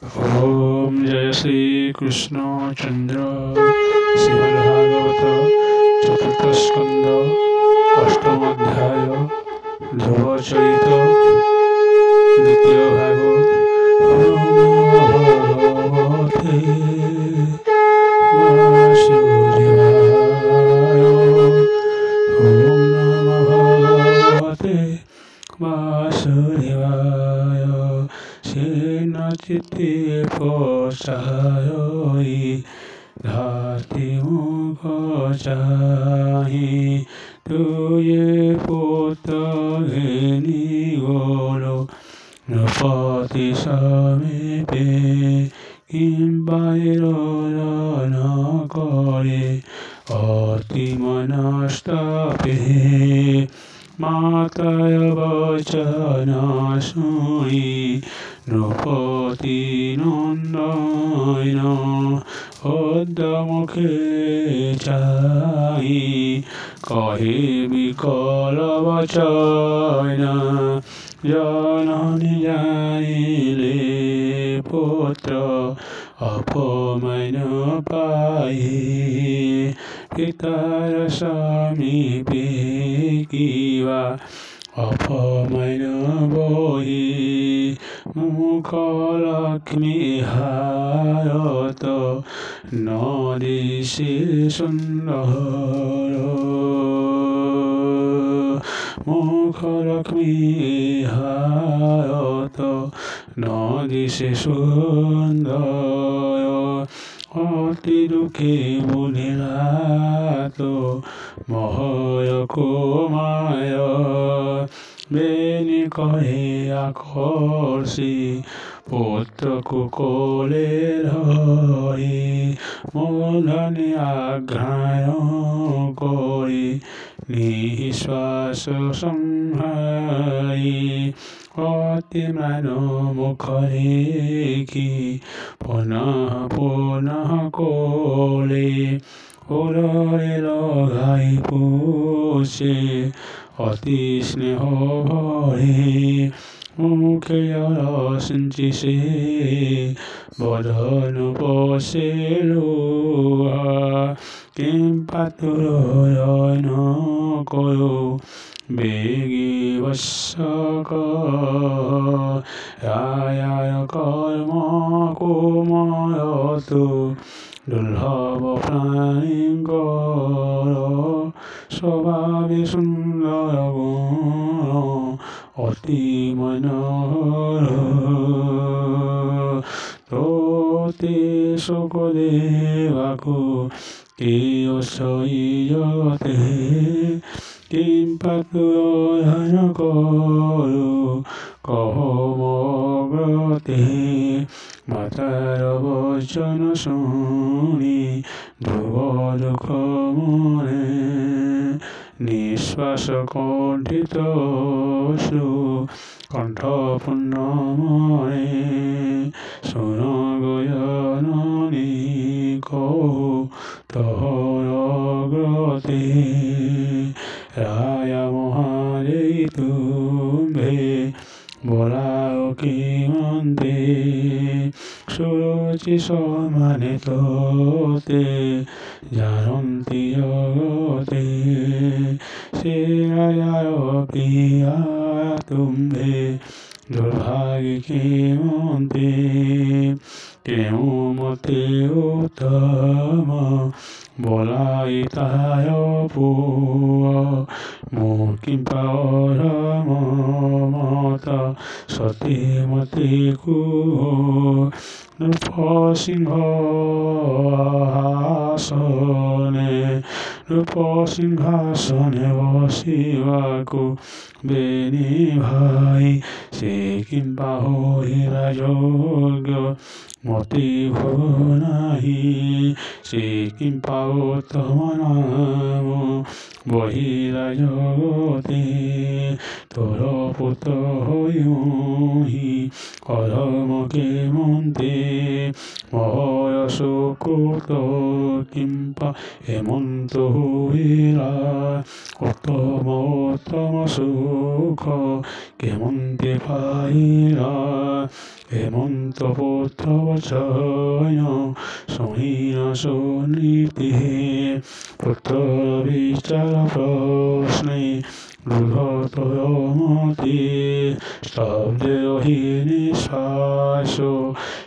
ओम जय श्री कृष्ण चंद्र श्रीमद्भागवत चतुर्थ स्कंद अष्टम अध्याय ध्रुव चरित द्वितीय भाग। ओम भगवते वासुदेवाय। ओम नमः भगवते वासुदेवाय। चित्ते पोषाय धाति मुख चाहि तुये पुत्र घेनी गोलो नृपति समीपे किं वैरोधन करे अति मनस्तापे मातय वचन शुणि नृपति नंदन उद्मुखे चाहि कहे विकल वचन जननी जानिले पुत्र अपमान पाए पितर समीपे किवा अपमान बोहि मुख लक्ष्मी हारत नदिशे सुंदर मुख लक्ष्मी हारत नदिशे सुंदर अति दुखे मुनिरात महय कुमाय बेनी कहे आकर्षि पुत्र कुकोले धरि मूलनि आघ्राण करि निश्वास संहारि अति म्लान मुखरे कि पुनः पुनः कोले उदरे लगाई पोषे अति स्नेह भरे मुखे सिंचिसे बदन पोषे लोहा किं पातुरयन करो बेगी वशक आयाय कर्म कुमयतु दुर्लभ प्राणिकर स्वभावे सुंदर गुण अति मनोहर तोते सुखदेवाको केय सई जगते किं पातुरयन करो कहमग्रते मातार वचन शुणि ध्रुव दुख मने निश्वास कण्ठित अश्रु कण्ठ पूर्ण मने सुन गयननी कहु तहरग्रते राया महादेवी तुम्भे बोलाओ किमन्ते सुरुचि समाने तोते जानन्ति जगते से रायाय प्रिया तुम्भे दुर्भाग्य किमन्ते केउ मते उत्तम बोलाई ताय पुआ मो किं परम मत सती मते कुहो नृपसिंहासने बसिबाकु बेनी भाई से किं पाहोहि राजयोग्य मति भोग नाही से किं पाओ तम नाम बहिराजगते तोर पुत्र होई अधम के मन्ते महय सुकृत किं पा हेमन्त হইলা উত্তম সুখ কেমন্তে পাইলা হেমন্ত পুত্র বচন শুনিয়া শুনিতে পুত্র বিচার প্রশ্নে রুদ্ধতর মতি স্তব্ধে রহি নিঃশ্বাস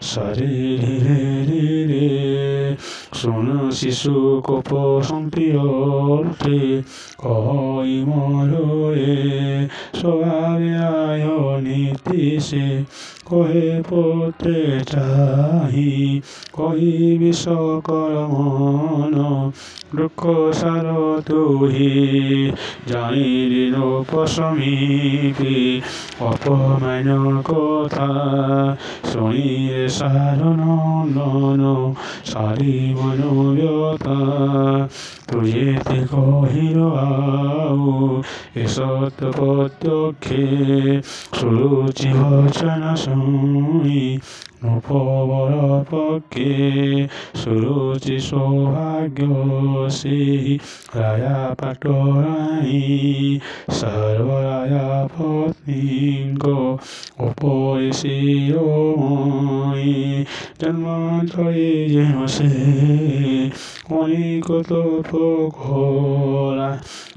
সারে ধীরে ধীরে শুন শিশু কোপ সংক্রিয়তে কই মরে স্বভাবে আয় নীতিশে কহে পুত্রে চাহি কহি বিশ্বকর মন দুঃখ সার তুহি জানিলি রূপসমীপে অপমান কথা শুনিলে সারনন্দন সারি মনোব্যথা তুজেতে কহিল আউ এসত প্রত্যক্ষে সুরুচি বচন শুনি নূপবর পক্ষে সুরুচি সৌভাগ্য সেই রায়া পাটরাণী সর্বরায়া পত্নীঙ্গ উপরে শিরোমণি জন্মান্তরে যেন সে অনেক তপ করা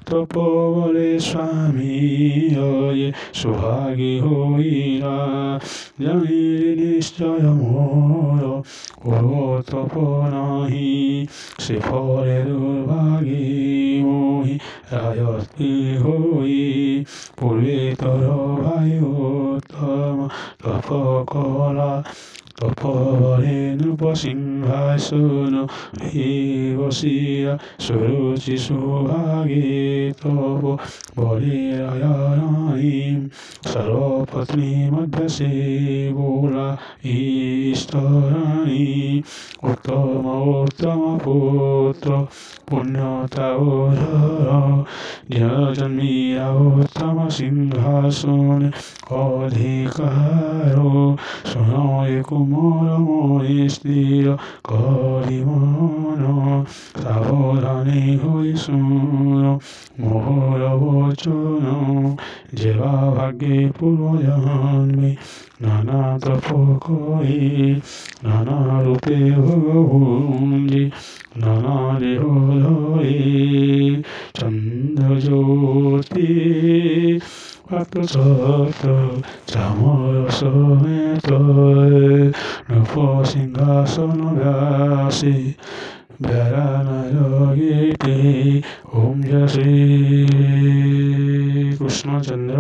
তপবলে স্বামী সুভাগী হইলা জানিলে নিশ্চয় মোর তপ নাহি সে ফলে দুর্ভাগী মোহি রায়ত্রী হই পূর্বে তর ভাই উত্তম তপ কলা তপবরে নৃপসিংহাসন বসিয়া সুরুচি সুভাগে তপ বলে রায়ী সর্বপত্নী মধ্য সে বোলা ইষ্টরাণী উত্তম পুত্র পুণ্যতা জন্মিয়া উত্তম সিংহাসন অধিকার শোনয় কুমার মনে স্থির করি মন সাবধানে হই শুন মোর বচন যেবা ভাগ্যে পূর্বজন্মে নানা তপ করি নানা রূপে ভগভুঞ্জি নানা দেহ ধরে চন্দ্র জ্যোতি পাত্র সত্য চামর সমেত নূপ সিংহাসন ব্যাসে বেড়ানায় গীতে ওম জয় শ্রী কৃষ্ণচন্দ্র